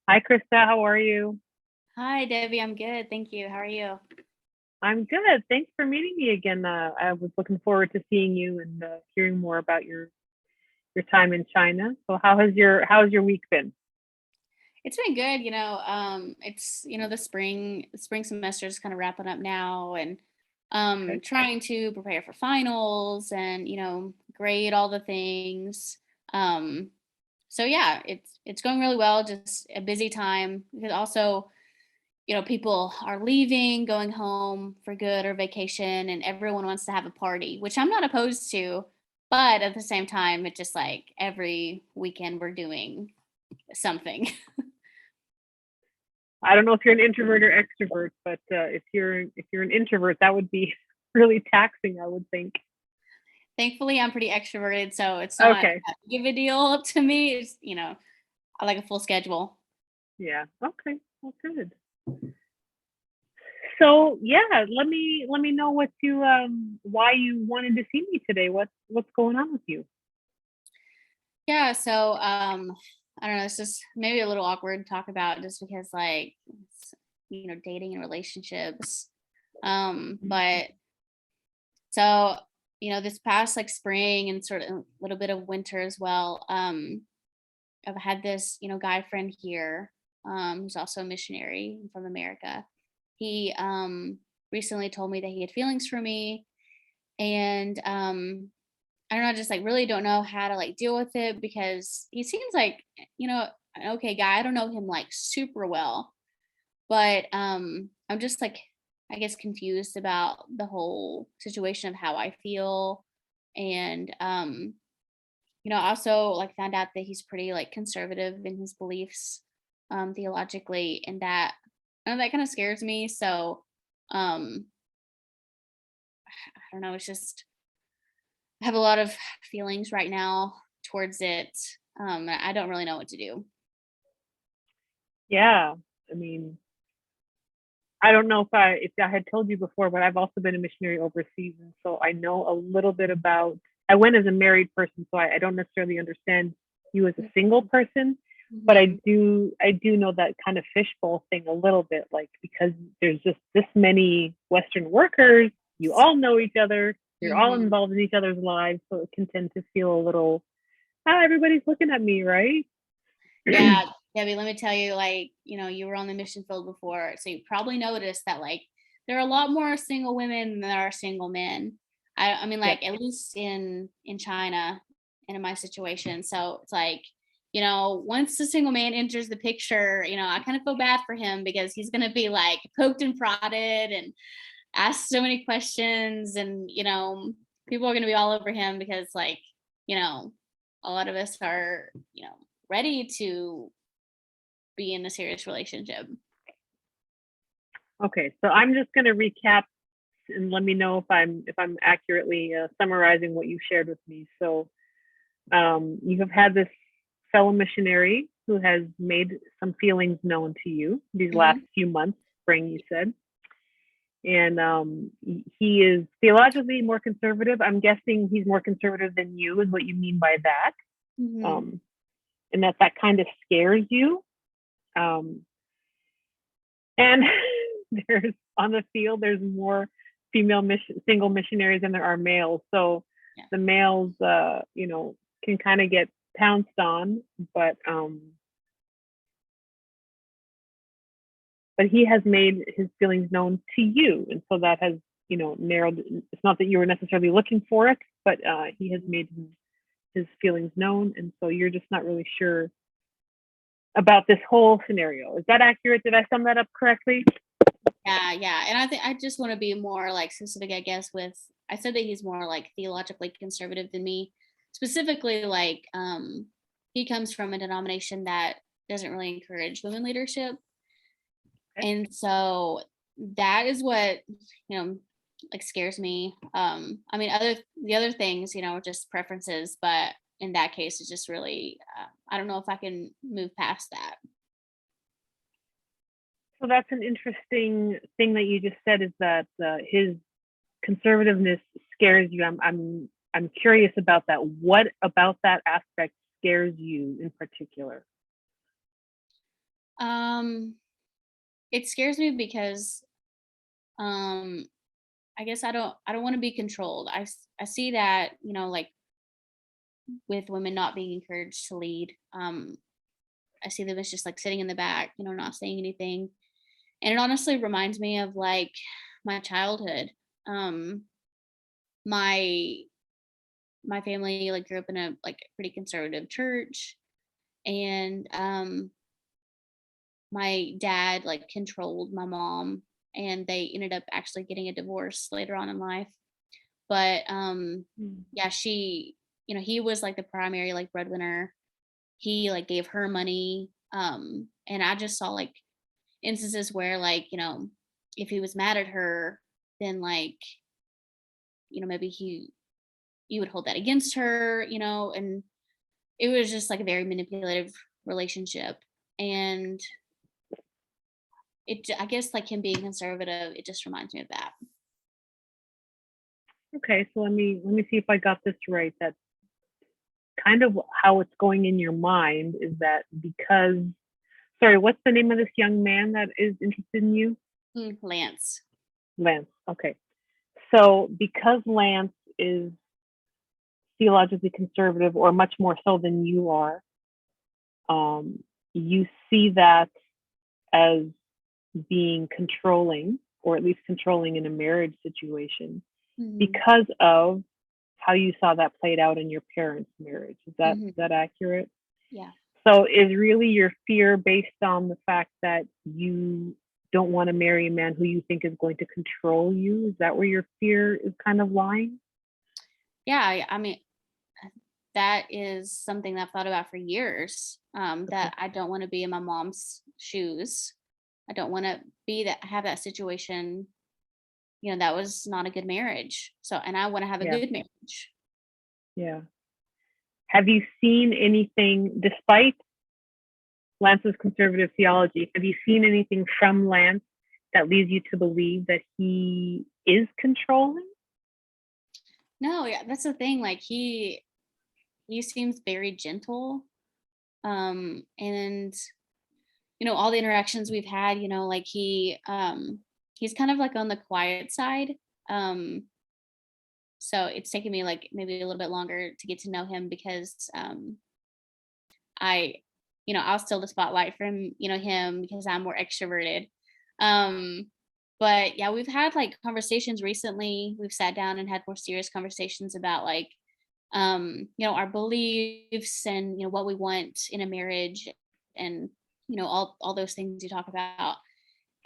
Hi, Krista. How are you? Hi, Debbie. I'm good. Thank you. How are you? I'm good. Thanks for meeting me again. I was looking forward to seeing you and hearing more about your time in China. So, how's your week been? It's been good. It's the spring semester is kind of wrapping up now, and Okay. trying to prepare for finals and grade all the things. Um, so yeah, it's going really well. Just a busy time because also people are leaving, going home for good or vacation, and everyone wants to have a party, which I'm not opposed to. But at the same time, it's just like every weekend we're doing something. I don't know if you're an introvert or extrovert, but if you're an introvert, that would be really taxing, I would think. Thankfully, I'm pretty extroverted, so it's not Okay. that big of a deal to me. I like a full schedule. Yeah. Okay. Well, good. So yeah, let me know what you why you wanted to see me today. What's going on with you? Yeah, so I don't know, it's just maybe a little awkward to talk about just because dating and relationships. But so, this past like spring and sort of a little bit of winter as well, I've had this, guy friend here, who's also a missionary from America. He recently told me that he had feelings for me, and I don't know, just like really don't know how to like deal with it because he seems like, an okay guy. I don't know him like super well, but I'm just like I guess confused about the whole situation of how I feel. And also like found out that he's pretty like conservative in his beliefs theologically, and that I know that kind of scares me. So um I don't know, it's just I have a lot of feelings right now towards it. I don't really know what to do. Yeah. I mean, I don't know if I had told you before, but I've also been a missionary overseas, and so I know a little bit about. I went as a married person, so I don't necessarily understand you as a single person, but I Mhm. do I do know that kind of fishbowl thing a little bit, like because there's just this many Western workers, you all know each other, you're all Mhm. involved in each other's lives, so it can tend to feel a little, everybody's looking at me, right? Yeah, Debbie, let me tell you, like, you were on the mission field before, so you probably noticed that like there are a lot more single women than there are single men. I mean, Yep. like at least in China and in my situation. So it's like, once the single man enters the picture, I kind of feel bad for him because he's gonna be like poked and prodded and asked so many questions, and people are gonna be all over him because like, you know, a lot of us are, ready to be in a serious relationship. Okay, so I'm just going to recap and let me know if I'm accurately summarizing what you shared with me. So you have had this fellow missionary who has made some feelings known to you these last Mhm. few months, spring, you said, and he is theologically more conservative. I'm guessing he's more conservative than you, is what you mean by that, Mhm. um, and that kind of scares you. Um, and there's on the field there's more single missionaries than there are males, so Yeah. the males can kind of get pounced on, but he has made his feelings known to you, and so that has narrowed. It's not that you were necessarily looking for it, but he has made his feelings known, and so you're just not really sure about this whole scenario. Is that accurate? Did I sum that up correctly? Yeah, yeah. And I think I just want to be more like specific, I guess, with I said that he's more like theologically conservative than me. Specifically, like he comes from a denomination that doesn't really encourage women leadership. Okay. And so that is what, like scares me. I mean, the other things, just preferences, but in that case, it's just really, I don't know if I can move past that. So that's an interesting thing that you just said, is that his conservativeness scares you. I'm curious about that. What about that aspect scares you in particular? Um, it scares me because um I guess I don't want to be controlled. I see that, like with women not being encouraged to lead. I see them as just like sitting in the back, not saying anything. And it honestly reminds me of like my childhood. Um my my family like grew up in a like pretty conservative church, and my dad like controlled my mom, and they ended up actually getting a divorce later on in life. But Mm. yeah, he was like the primary like breadwinner. He like gave her money, and I just saw like instances where like, if he was mad at her, then like, maybe he would hold that against her, and it was just like a very manipulative relationship. And I guess like him being conservative, it just reminds me of that. Okay, so let me see if I got this right. That kind of how it's going in your mind is that because, sorry, what's the name of this young man that is interested in you? Lance. Lance. Okay. So because Lance is theologically conservative, or much more so than you are, you see that as being controlling, or at least controlling in a marriage situation, Hmm. because of how you saw that played out in your parents' marriage. Is that Hmm. is that accurate? Yeah. So is really your fear based on the fact that you don't want to marry a man who you think is going to control you? Is that where your fear is kind of lying? Yeah. I mean, that is something that I've thought about for years. Okay. That I don't want to be in my mom's shoes. I don't want to have that situation. That was not a good marriage. So, and I want to have a Yeah. good marriage. Yeah. Have you seen anything, despite Lance's conservative theology, have you seen anything from Lance that leads you to believe that he is controlling? No, yeah, that's the thing. Like he seems very gentle. And all the interactions we've had, like he's kind of like on the quiet side. Um, so it's taken me like maybe a little bit longer to get to know him because I, I'll steal the spotlight from, him because I'm more extroverted. Um, but yeah, we've had like conversations recently. We've sat down and had more serious conversations about like, our beliefs and, what we want in a marriage, and, all those things you talk about.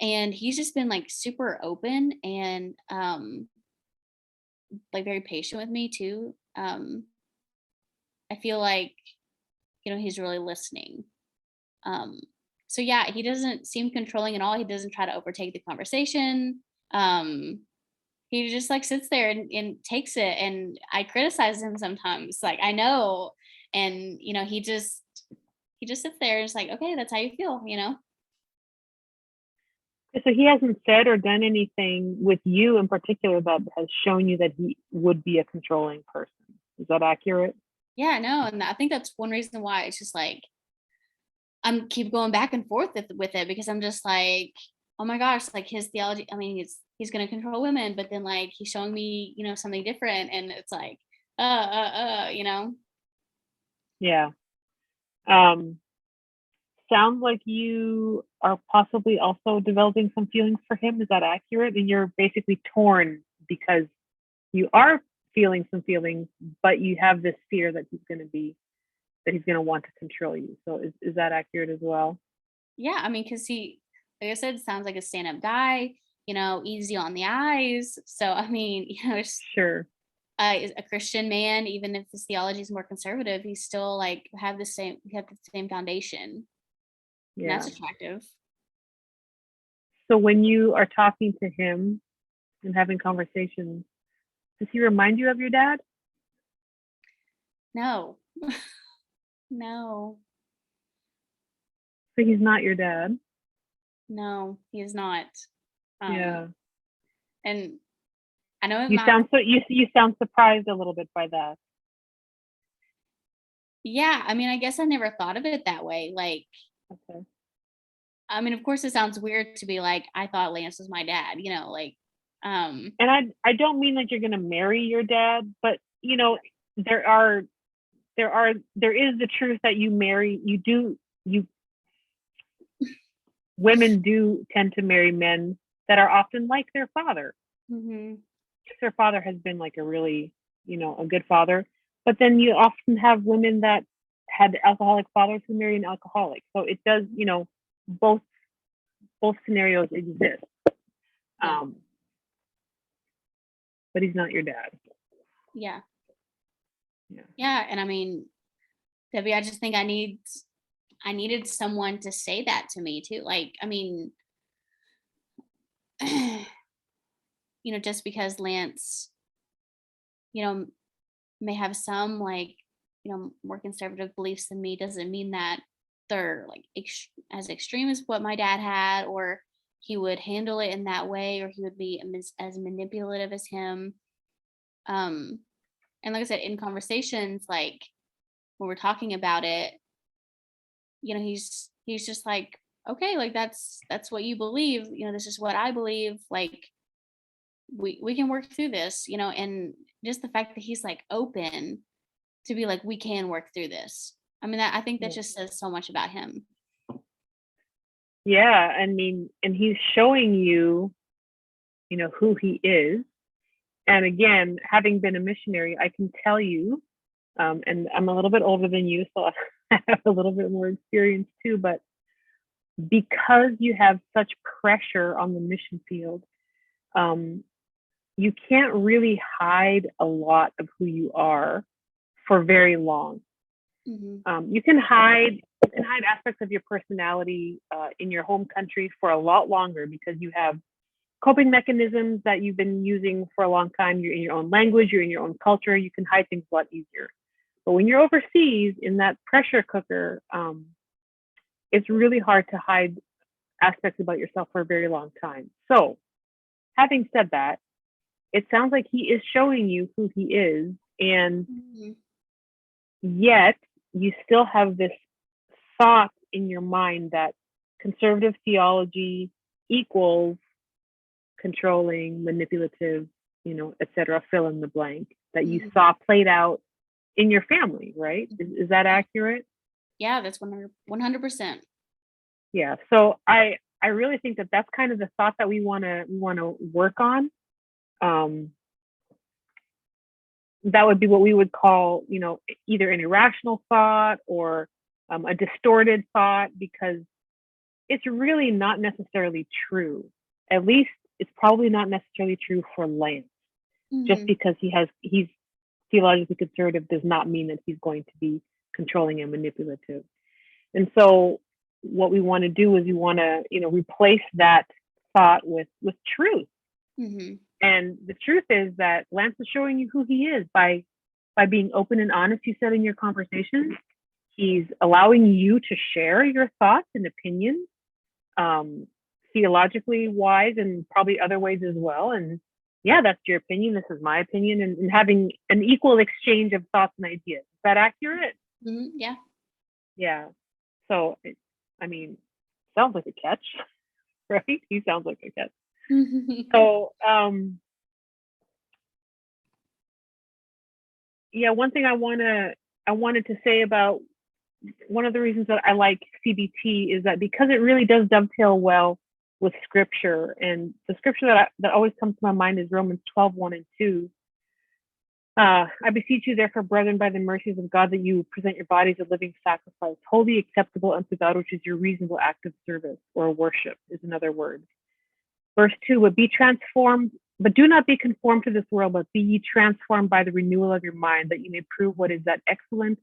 And he's just been like super open and like very patient with me too. I feel like, he's really listening. Um, so yeah, he doesn't seem controlling at all. He doesn't try to overtake the conversation. Um, he just like sits there and takes it. And I criticize him sometimes. Like I know, and he just sits there and is like, okay, that's how you feel. So he hasn't said or done anything with you in particular that has shown you that he would be a controlling person. Is that accurate? Yeah, no, and I think that's one reason why it's just like I'm keep going back and forth with it because I'm just like, oh my gosh, like his theology. I mean, he's gonna control women, but then like he's showing me, something different, and it's like, you know. Yeah. Um, Sounds like you are possibly also developing some feelings for him. Is that accurate? And you're basically torn because you are feeling some feelings, but you have this fear that he's going to want to control you. So is that accurate as well? Yeah, I mean, because like I said, sounds like a stand-up guy, easy on the eyes. So I mean, it's, Sure. is a Christian man, even if his theology is more conservative, he's still like have the same foundation, and that's Yeah. attractive. So when you are talking to him and having conversations, does he remind you of your dad? No, no, So he's not your dad. no, he is not. Um, Yeah. and I know it You might. sound so you sound surprised a little bit by that. Yeah, I mean, I guess I never thought of it that way. Like, Okay. I mean, of course, it sounds weird to be like, I thought Lance was my dad, like, um, And I don't mean like you're going to marry your dad, but there are there is the truth that you women do tend to marry men that are often like their father. mhm, If their father has been like a really, a good father, but then you often have women that had alcoholic fathers who marry an alcoholic. So it does, both both scenarios exist. yeah, Um, but he's not your dad. yeah, Yeah. yeah, and I mean, Debbie, I just think I needed someone to say that to me too. Like, I mean, just because Lance, you know, may have some like, more conservative beliefs than me doesn't mean that they're like as extreme as what my dad had, or he would handle it in that way, or he would be as manipulative as him. Um, and like I said, in conversations, like when we're talking about it, he's just like, okay, like that's what you believe, this is what I believe, like we can work through this, and just the fact that he's like open to be like, we can work through this. I mean, I think that Yeah. just says so much about him. Yeah. I mean, and he's showing you, who he is. And again, having been a missionary, I can tell you, and I'm a little bit older than you, so I have a little bit more experience too, but because you have such pressure on the mission field, um, you can't really hide a lot of who you are for very long. Hmm. You can hide aspects of your personality in your home country for a lot longer because you have coping mechanisms that you've been using for a long time. You're in your own language, you're in your own culture. You can hide things a lot easier. But when you're overseas in that pressure cooker, it's really hard to hide aspects about yourself for a very long time. So, having said that, it sounds like he is showing you who he is, and Hmm. yet you still have this thought in your mind that conservative theology equals controlling, manipulative, etc. Fill in the blank that you Hmm. saw played out in your family, right? Is that accurate? Yeah, that's 100%. Yeah. So I really think that that's kind of the thought that we want to work on. Um, that would be what we would call, either an irrational thought or a distorted thought, because it's really not necessarily true. At least it's probably not necessarily true for Lance. Just Hmm. because he's theologically conservative does not mean that he's going to be controlling and manipulative. And so what we want to do is we want to, replace that thought with truth. Hmm. And the truth is that Lance is showing you who he is by being open and honest. You said in your conversation, he's allowing you to share your thoughts and opinions, um, theologically wise and probably other ways as well. And yeah, that's your opinion. This is my opinion, and having an equal exchange of thoughts and ideas. Is that accurate? Hmm. Yeah. Yeah. So, I mean, sounds like a catch, right? He sounds like a catch. So, yeah, one thing I wanted to say about one of the reasons that I like CBT is that because it really does dovetail well with scripture, and the scripture that always comes to my mind is Romans 12:1 and 2. I beseech you, therefore, brethren, by the mercies of God, that you present your bodies a living sacrifice, wholly acceptable unto God, which is your reasonable act of service, or worship is another word. Verse 2, but do not be conformed to this world, but be ye transformed by the renewal of your mind, that you may prove what is that excellent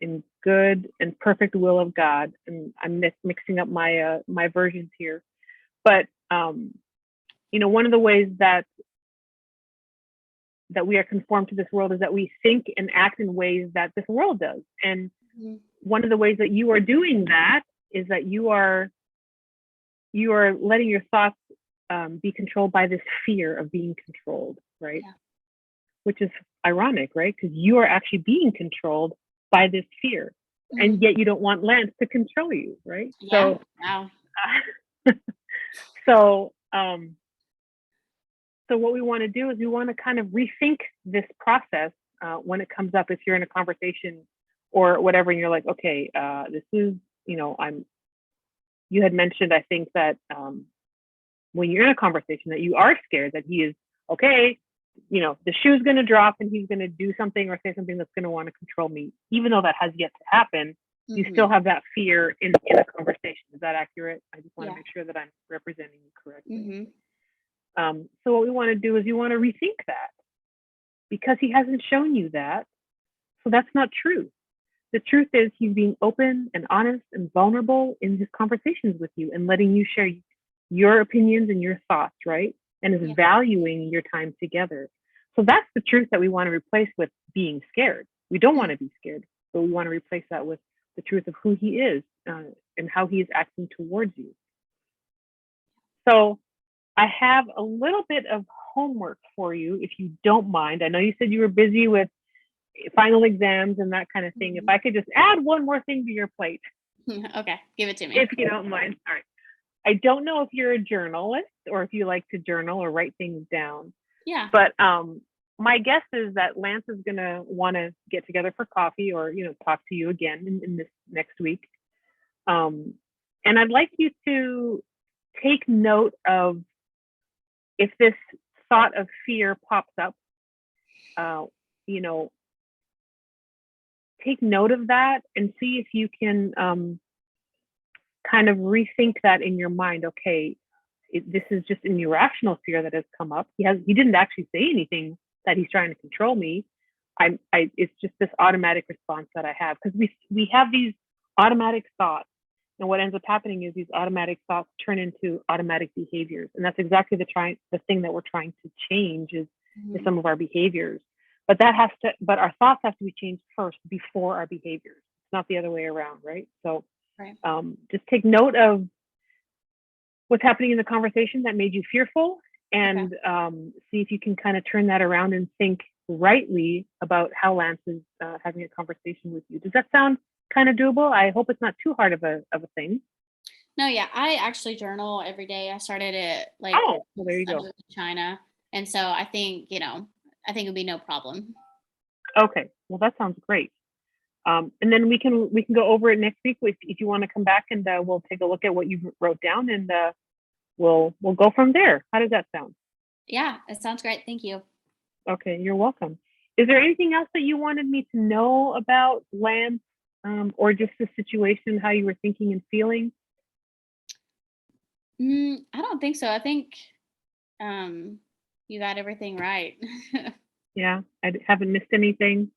and good and perfect will of God. And I'm mixing up my versions here. But one of the ways that we are conformed to this world is that we think and act in ways that this world does. And one of the ways that you are doing that is that you are letting your thoughts be controlled by this fear of being controlled, right? Yeah. Which is ironic, right? Because you are actually being controlled by this fear, Hmm. and yet you don't want Lance to control you, right? Yeah. So, Wow. So, so what we want to do is we want to kind of rethink this process when it comes up. If you're in a conversation or whatever, and you're like, okay, this is, I'm. You had mentioned, I think that when you're in a conversation, that you are scared that he is okay. The shoe's going to drop and he's going to do something or say something that's going to want to control me, even though that has yet to happen. You still have that fear in a conversation. Is that accurate? I just want to make sure that I'm representing you correctly. So what we want to do is you want to rethink that, because he hasn't shown you that. So that's not true. The truth is he's being open and honest and vulnerable in his conversations with you and letting you share your opinions and your thoughts, right? And is valuing your time together. So that's the truth that we want to replace with being scared. We don't want to be scared, but we want to replace that with the truth of who he is and how he is acting towards you. So I have a little bit of homework for you, if you don't mind. I know you said you were busy with final exams and that kind of thing. If I could just add one more thing to your plate. Okay, give it to me. If you don't mind. All right. I don't know if you're a journalist or if you like to journal or write things down. Yeah. But my guess is that Lance is going to want to get together for coffee or, talk to you again in this next week. And I'd like you to take note of, if this thought of fear pops up, take note of that and see if you can kind of rethink that in your mind. Okay, this is just an irrational fear that has come up. He didn't actually say anything that he's trying to control me. It's just this automatic response that I have, because we have these automatic thoughts, and what ends up happening is these automatic thoughts turn into automatic behaviors, and that's exactly the thing that we're trying to change is some of our behaviors. But but our thoughts have to be changed first before our behaviors. It's not the other way around, right? So just take note of what's happening in the conversation that made you fearful, and see if you can kind of turn that around and think rightly about how Lance is having a conversation with you. Does that sound kind of doable? I hope it's not too hard of a thing. No, yeah, I actually journal every day. I started it well, there you I go. moved to China, and so I think it'll be no problem. Okay, well that sounds great. And then we can go over it next week if you want to come back, and we'll take a look at what you wrote down, and we'll go from there. How does that sound? Yeah, it sounds great. Thank you. Okay, you're welcome. Is there anything else that you wanted me to know about Lance, or just the situation, how you were thinking and feeling? I don't think so. I think you got everything right. Yeah, I haven't missed anything.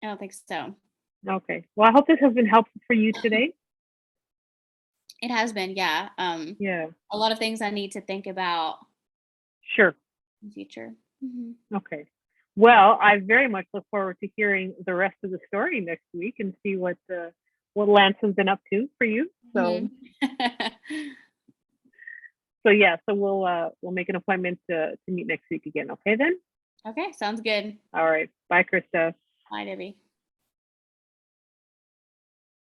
I don't think so. Okay. Well, I hope this has been helpful for you today. It has been, yeah. Yeah, A lot of things I need to think about sure. in the future. Okay. Well, I very much look forward to hearing the rest of the story next week and see what Lance has been up to for you. So so yeah, so we'll make an appointment to meet next week again. Okay then? Okay, sounds good. All right. Bye, Krista. Bye, Debbie.